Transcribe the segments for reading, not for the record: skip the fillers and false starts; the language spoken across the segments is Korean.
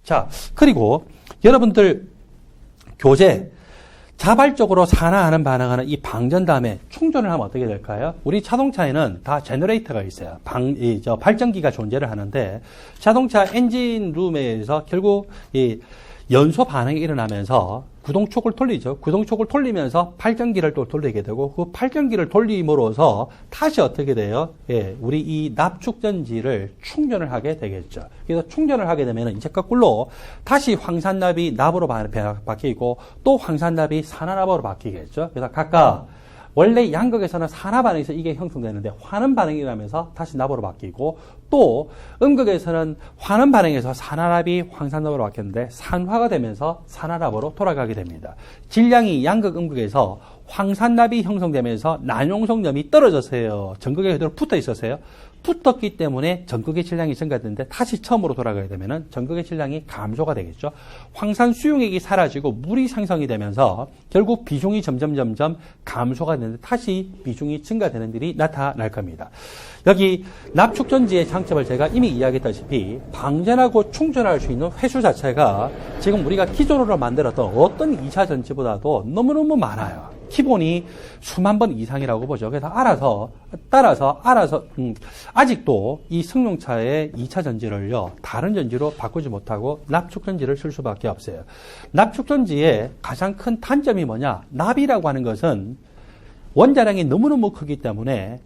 자, 그리고 여러분들 교재 자발적으로 산화하는 반응하는 이 방전 다음에 충전을 하면 어떻게 될까요? 우리 자동차에는 다 제너레이터가 있어요. 발전기가 존재를 하는데 자동차 엔진룸에서 결국 이 연소 반응이 일어나면서 구동촉을 돌리죠. 구동촉을 돌리면서 발전기를 또 돌리게 되고 그 발전기를 돌림으로써 다시 어떻게 돼요? 예, 우리 이 납축전지를 충전을 하게 되겠죠. 그래서 충전을 하게 되면 이제 거꾸로 다시 황산납이 납으로 바뀌고 또 황산납이 산화납으로 바뀌겠죠. 그래서 각각 원래 양극에서는 산화 반응에서 이게 형성되는데 환원 반응이 일어나면서 다시 납으로 바뀌고 또 음극에서는 환원 반응에서 산화납이 황산납으로 바뀌었는데 산화가 되면서 산화납으로 돌아가게 됩니다. 질량이 양극 음극에서 황산납이 형성되면서 난용성염이 떨어졌어요. 전극에 그대로 붙어 있었어요. 붙었기 때문에 전극의 질량이 증가되는데 다시 처음으로 돌아가게 되면 전극의 질량이 감소가 되겠죠. 황산 수용액이 사라지고 물이 생성이 되면서 결국 비중이 점점 감소가 되는데 다시 비중이 증가되는 일이 나타날 겁니다. 여기 납축전지의 장점을 제가 이미 이야기했다시피 방전하고 충전할 수 있는 회수 자체가 지금 우리가 기존으로 만들었던 어떤 2차 전지보다도 너무너무 많아요. 기본이 수만 번 이상이라고 보죠. 그래서 따라서 아직도 이 승용차의 2차 전지를요, 다른 전지로 바꾸지 못하고 납축전지를 쓸 수밖에 없어요. 납축전지의 가장 큰 단점이 뭐냐? 납이라고 하는 것은 원자량이 너무너무 크기 때문에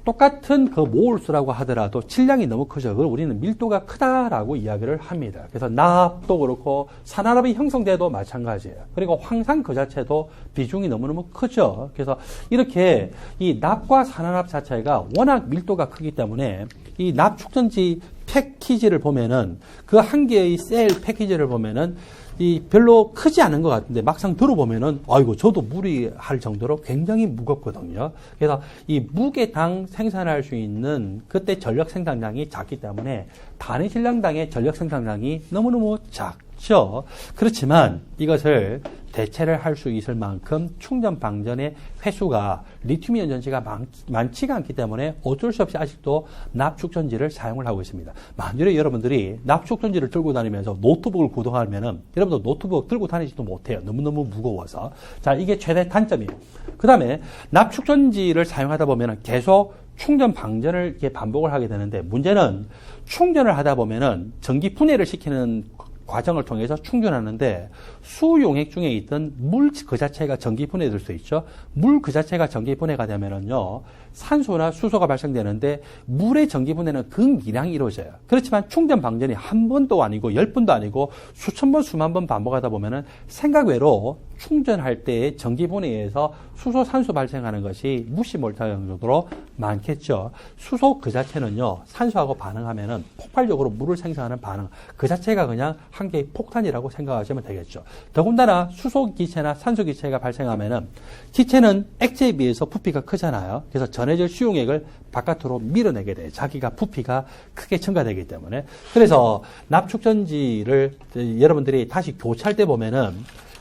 똑같은 그 모홀수라고 하더라도 질량이 너무 크죠. 그걸 우리는 밀도가 크다라고 이야기를 합니다. 그래서 납도 그렇고 산화납이 형성돼도 마찬가지예요. 그리고 황산 그 자체도 비중이 너무너무 크죠. 그래서 이렇게 이 납과 산화납 자체가 워낙 밀도가 크기 때문에 이 납축전지 패키지를 보면은 그 한 개의 셀 패키지를 보면은 이 별로 크지 않은 것 같은데 막상 들어보면은 아이고 저도 무리할 정도로 굉장히 무겁거든요. 그래서 이 무게당 생산할 수 있는 그때 전력 생산량이 작기 때문에 단위 질량당의 전력 생산량이 너무너무 작죠. 그렇지만 이것을 대체를 할 수 있을 만큼 충전 방전의 회수가 리튬이온 전지가 많지가 않기 때문에 어쩔 수 없이 아직도 납축전지를 사용을 하고 있습니다. 만일에 여러분들이 납축전지를 들고 다니면서 노트북을 구동하면은 여러분들 노트북 들고 다니지도 못해요. 너무너무 무거워서. 자, 이게 최대 단점이에요. 그 다음에 납축전지를 사용하다 보면은 계속 충전 방전을 이렇게 반복을 하게 되는데 문제는 충전을 하다 보면은 전기 분해를 시키는 과정을 통해서 충전하는데 수용액 중에 있던 물 그 자체가 전기 분해될 수 있죠. 물 그 자체가 전기 분해가 되면은요, 산소나 수소가 발생되는데 물의 전기 분해는 극미량이 이루어져요. 그렇지만 충전 방전이 한 번도 아니고 10번도 아니고 수천 번, 수만 번 반복하다 보면은 생각 외로 충전할 때의 전기 분해에서 수소, 산소 발생하는 것이 무시 못할 정도로 많겠죠. 수소 그 자체는요, 산소하고 반응하면은 폭발적으로 물을 생성하는 반응 그 자체가 그냥 한 개의 폭탄이라고 생각하시면 되겠죠. 더군다나 수소 기체나 산소 기체가 발생하면은 기체는 액체에 비해서 부피가 크잖아요. 그래서 전해질 수용액을 바깥으로 밀어내게 돼요. 자기가 부피가 크게 증가되기 때문에. 그래서 납축전지를 여러분들이 다시 교체할 때 보면은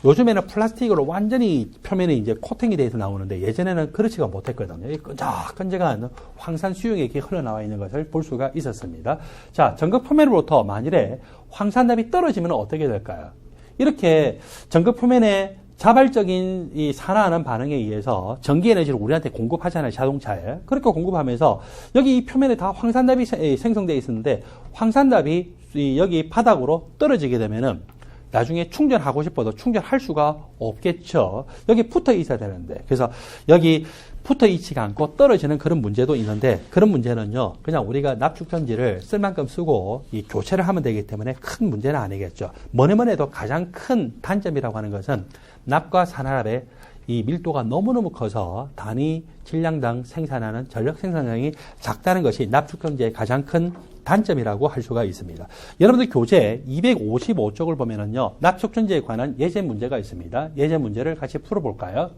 요즘에는 플라스틱으로 완전히 표면이 이제 코팅이 돼서 나오는데 예전에는 그렇지가 못했거든요. 끈적끈적한 황산 수용액이 흘러나와 있는 것을 볼 수가 있었습니다. 자, 전극 표면으로부터 만일에 황산납이 떨어지면 어떻게 될까요? 이렇게 전극 표면에 자발적인 이 산화하는 반응에 의해서 전기 에너지를 우리한테 공급하잖아요, 자동차에. 그렇게 공급하면서 여기 이 표면에 다 황산납이 생성되어 있었는데 황산납이 여기 바닥으로 떨어지게 되면은 나중에 충전하고 싶어도 충전할 수가 없겠죠. 여기 붙어 있어야 되는데. 그래서 여기 붙어 있지가 않고 떨어지는 그런 문제도 있는데, 그런 문제는요, 그냥 우리가 납축전지를 쓸 만큼 쓰고 이 교체를 하면 되기 때문에 큰 문제는 아니겠죠. 뭐니 해도 가장 큰 단점이라고 하는 것은 납과 산화납의 이 밀도가 너무너무 커서 단위 질량당 생산하는 전력 생산량이 작다는 것이 납축전지의 가장 큰 단점이라고 할 수가 있습니다. 여러분들 교재 255쪽을 보면은요, 납축전지에 관한 예제 문제가 있습니다. 예제 문제를 같이 풀어볼까요?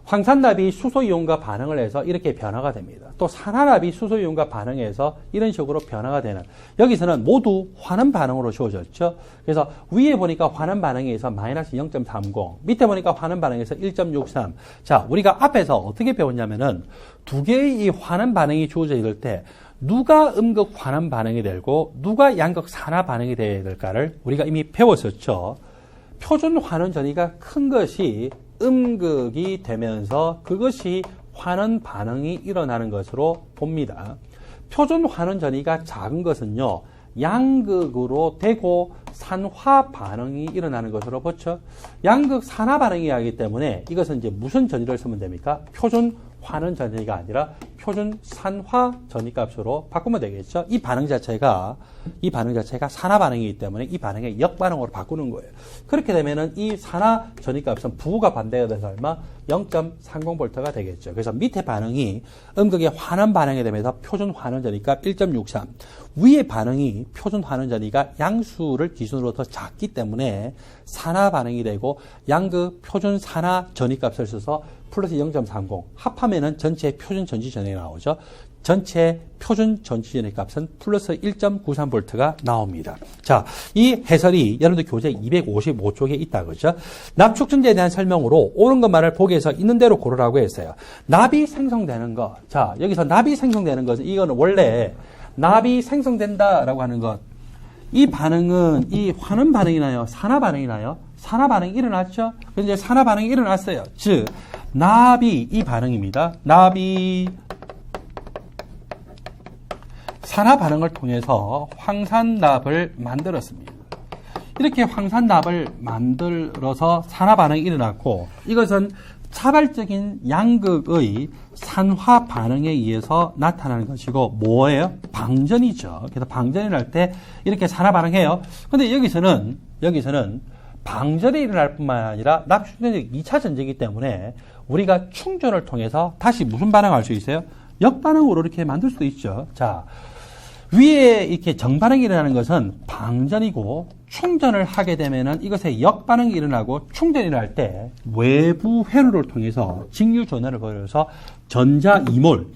황산납이 수소이온과 반응을 해서 이렇게 변화가 됩니다. 또 산화납이 수소이온과 반응해서 이런 식으로 변화가 되는, 여기서는 모두 환원 반응으로 주어졌죠. 그래서 위에 보니까 환원 반응에서 마이너스 0.30, 밑에 보니까 환원 반응에서 1.63. 자, 우리가 앞에서 어떻게 배웠냐면은 두 개의 이 환원 반응이 주어져 있을 때 누가 음극 환원 반응이 되고 누가 양극 산화 반응이 되어야 될까를 우리가 이미 배웠었죠. 표준 환원 전이가 큰 것이 음극이 되면서 그것이 환원 반응이 일어나는 것으로 봅니다. 표준 환원 전이가 작은 것은요, 양극으로 되고 산화 반응이 일어나는 것으로 보죠. 양극 산화 반응이 하기 때문에 이것은 이제 무슨 전이를 쓰면 됩니까? 표준 환원 전이가 아니라 표준 산화 전이 값으로 바꾸면 되겠죠. 이 반응 자체가 산화 반응이기 때문에 이 반응의 역반응으로 바꾸는 거예요. 그렇게 되면은 이 산화 전이 값은 부호가 반대가 돼서 얼마? 0.30V가 되겠죠. 그래서 밑에 반응이 음극의 환원 반응이 되면서 표준 환원 전이값 1.63. 위의 반응이 표준 환원 전이가 양수를 기준으로 더 작기 때문에 산화 반응이 되고 양극 표준 산화 전이 값을 써서 플러스 0.30 합하면은 전체 표준 전지 전이 나오죠. 전체 표준 전지 전의 값은 플러스 1.93V가 나옵니다. 자, 이 해설이 여러분들 교재 255쪽에 있다 그죠? 납축전지에 대한 설명으로 옳은 것만을 보기에서 있는 대로 고르라고 했어요. 납이 생성되는 것. 자, 여기서 납이 생성되는 것은 이거는 원래 납이 생성된다라고 하는 것. 이 반응은 이 환원 반응이 나요? 산화 반응이 나요? 산화 반응이 일어났죠? 그래서 이제 산화 반응이 일어났어요. 즉, 납이 이 반응입니다. 납이 산화 반응을 통해서 황산납을 만들었습니다. 이렇게 황산납을 만들어서 산화 반응이 일어났고 이것은 자발적인 양극의 산화 반응에 의해서 나타나는 것이고 뭐예요? 방전이죠. 그래서 방전이 날 때 이렇게 산화 반응해요. 근데 여기서는 방전이 일어날 뿐만 아니라 납축전지 2차 전지이기 때문에 우리가 충전을 통해서 다시 무슨 반응을 할 수 있어요? 역반응으로 이렇게 만들 수도 있죠. 자, 위에 이렇게 정반응이 일어나는 것은 방전이고 충전을 하게 되면은 이것에 역반응이 일어나고 충전이 일어날 때 외부 회로를 통해서 직류 전환을 벌여서 전자 2몰.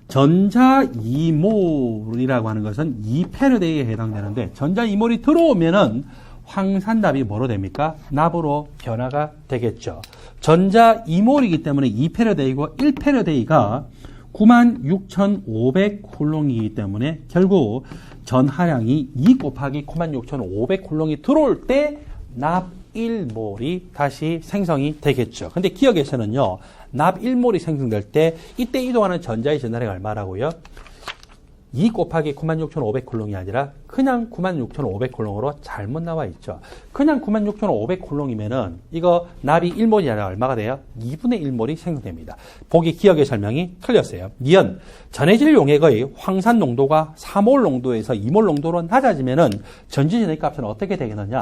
전자 2몰이라고 하는 것은 2패러데이에 해당되는데 전자 2몰이 들어오면은 황산납이 뭐로 됩니까? 납으로 변화가 되겠죠. 전자 2몰이기 때문에 2패러데이고 1패러데이가 96,500쿨롱이기 때문에 결국 전하량이 2 곱하기 96,500쿨롱이 들어올 때 납 1몰이 다시 생성이 되겠죠. 근데 기억에서는요, 납 1몰이 생성될 때 이때 이동하는 전자의 전하량이 얼마라고요? 2 곱하기 96,500쿨롱이 아니라 그냥 96,500쿨롱으로 잘못 나와 있죠. 그냥 96,500쿨롱이면은 이거 납이 1몰이 아니라 얼마가 돼요? 2분의 1몰이 생성됩니다. 보기 기억의 설명이 틀렸어요. 니은 전해질 용액의 황산 농도가 4몰 농도에서 2몰 농도로 낮아지면은 전지 전해 값은 어떻게 되겠느냐?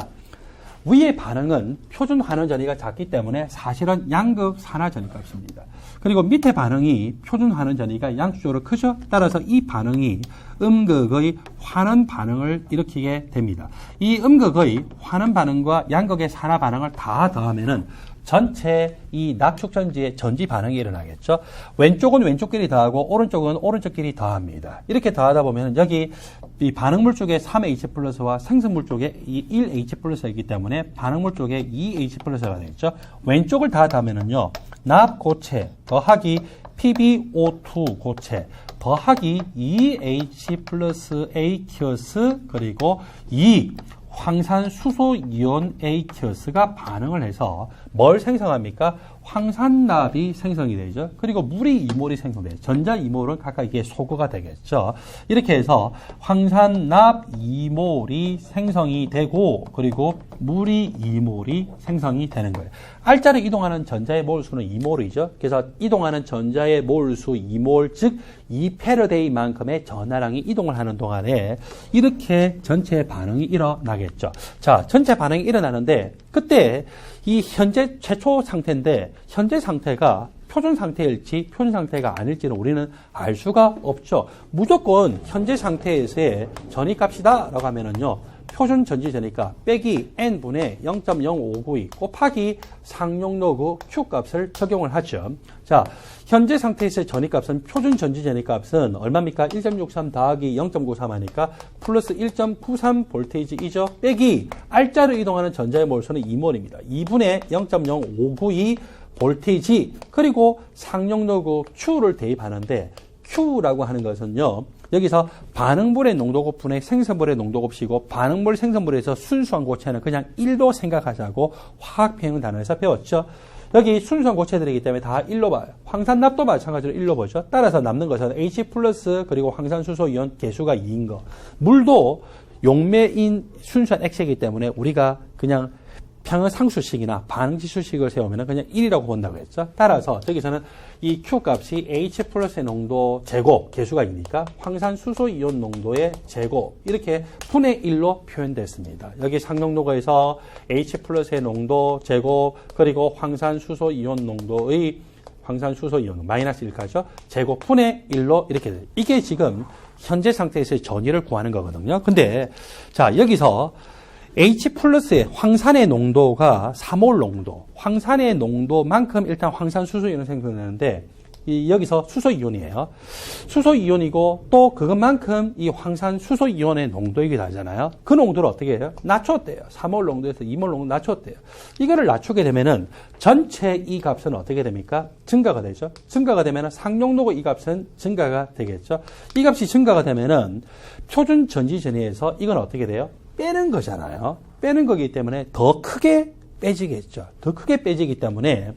위의 반응은 표준 환원 전이가 작기 때문에 사실은 양극 산화 전이 값입니다. 그리고 밑에 반응이 표준 환원 전이가 양수적으로 크죠? 따라서 이 반응이 음극의 환원 반응을 일으키게 됩니다. 이 음극의 환원 반응과 양극의 산화 반응을 다 더하면은 전체 이 납축전지의 전지 반응이 일어나겠죠. 왼쪽은 왼쪽끼리 더하고 오른쪽은 오른쪽끼리 더합니다. 이렇게 더하다 보면 여기 이 반응물 쪽에 3H 플러스와 생성물 쪽에 이 1H 플러스가 있기 때문에 반응물 쪽에 2H 플러스가 되겠죠. 왼쪽을 다 더하면은요, 납 고체 더하기 PbO2 고체 더하기 2H 플러스 Aqueous 그리고 2 황산수소 이온 Aqueous가 반응을 해서 뭘 생성합니까? 황산납이 생성이 되죠. 그리고 물이 2몰이 생성돼요. 전자 2몰은 각각 이게 소거가 되겠죠. 이렇게 해서 황산납 2몰이 생성이 되고 그리고 물이 2몰이 생성이 되는 거예요. 알짜로 이동하는 전자의 몰수는 2몰이죠. 그래서 이동하는 전자의 몰수 2몰, 즉 2패러데이만큼의 전하량이 이동을 하는 동안에 이렇게 전체 반응이 일어나겠죠. 자, 전체 반응이 일어나는데 그때 이 현재 최초 상태인데 현재 상태가 표준 상태일지 표준 상태가 아닐지는 우리는 알 수가 없죠. 무조건 현재 상태에서의 전이값이다 라고 하면은요, 표준 전지 전이값 빼기 n분의 0.0592 곱하기 상용로그 q 값을 적용을 하죠. 자, 현재 상태에서의 전이값은 표준 전지 전이값은 얼마입니까? 1.63 더하기 0.93 하니까 플러스 1.93 볼테이지이죠. 빼기 알짜로 이동하는 전자의 몰수는 2몰입니다. 2분의 0.0592 볼테이지 그리고 상용로그 q를 대입하는데 q라고 하는 것은요, 여기서 반응물의 농도곱분의 생성물의 농도곱식이고 반응물 생성물에서 순수한 고체는 그냥 1로 생각하자고 화학평형 단원에서 배웠죠. 여기 순수한 고체들이기 때문에 다 1로 봐요. 황산납도 마찬가지로 1로 보죠. 따라서 남는 것은 H 플러스 그리고 황산수소이온 개수가 2인 거. 물도 용매인 순수한 액체이기 때문에 우리가 그냥 평형상수식이나 반응지수식을 세우면 그냥 1이라고 본다고 했죠. 따라서 여기서는 이 Q 값이 H 플러스의 농도 제곱, 개수가 2니까 황산수소이온 농도의 제곱, 이렇게 분의 1로 표현됐습니다. 여기 상용도가에서 H 플러스의 농도 제곱, 그리고 황산수소이온 농도의 황산수소이온 마이너스 1까지죠. 제곱 분의 1로 이렇게 돼요. 이게 지금 현재 상태에서의 전위를 구하는 거거든요. 근데 자 여기서 H 플러스의 황산의 농도가 3몰 농도, 황산의 농도만큼 일단 황산수소이온이 생성되는데 여기서 수소이온이에요. 수소이온이고 또 그것만큼 이 황산수소이온의 농도이기도 하잖아요. 그 농도를 어떻게 해요? 낮췄대요. 3몰 농도에서 2몰 농도 낮췄대요. 이거를 낮추게 되면은 전체 이 값은 어떻게 됩니까? 증가가 되죠. 증가가 되면은 상용도고 이 값은 증가가 되겠죠. 이 값이 증가가 되면은 표준 전지 전위에서 이건 어떻게 돼요? 빼는 거잖아요. 빼는 거기 때문에 더 크게 빼지겠죠. 더 크게 빼지기 때문에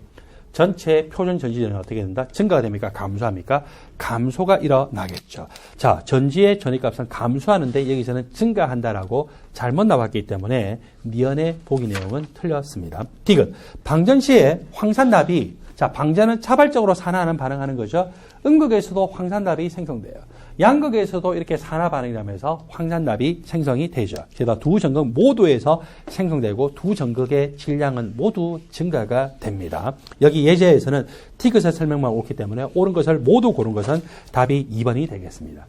전체 표준 전지전은 어떻게 된다? 증가가 됩니까? 감소합니까? 감소가 일어나겠죠. 자, 전지의 전위값은 감소하는데 여기서는 증가한다라고 잘못 나왔기 때문에 미연의 보기 내용은 틀렸습니다. 디귿. 방전 시에 황산납이, 자, 방전은 자발적으로 산화하는 반응하는 거죠. 음극에서도 황산납이 생성돼요. 양극에서도 이렇게 산화 반응이 나면서 황산납이 생성이 되죠. 게다가 두 전극 모두에서 생성되고 두 전극의 질량은 모두 증가가 됩니다. 여기 예제에서는 디귿의 설명만 옳기 때문에 옳은 것을 모두 고른 것은 답이 2번이 되겠습니다.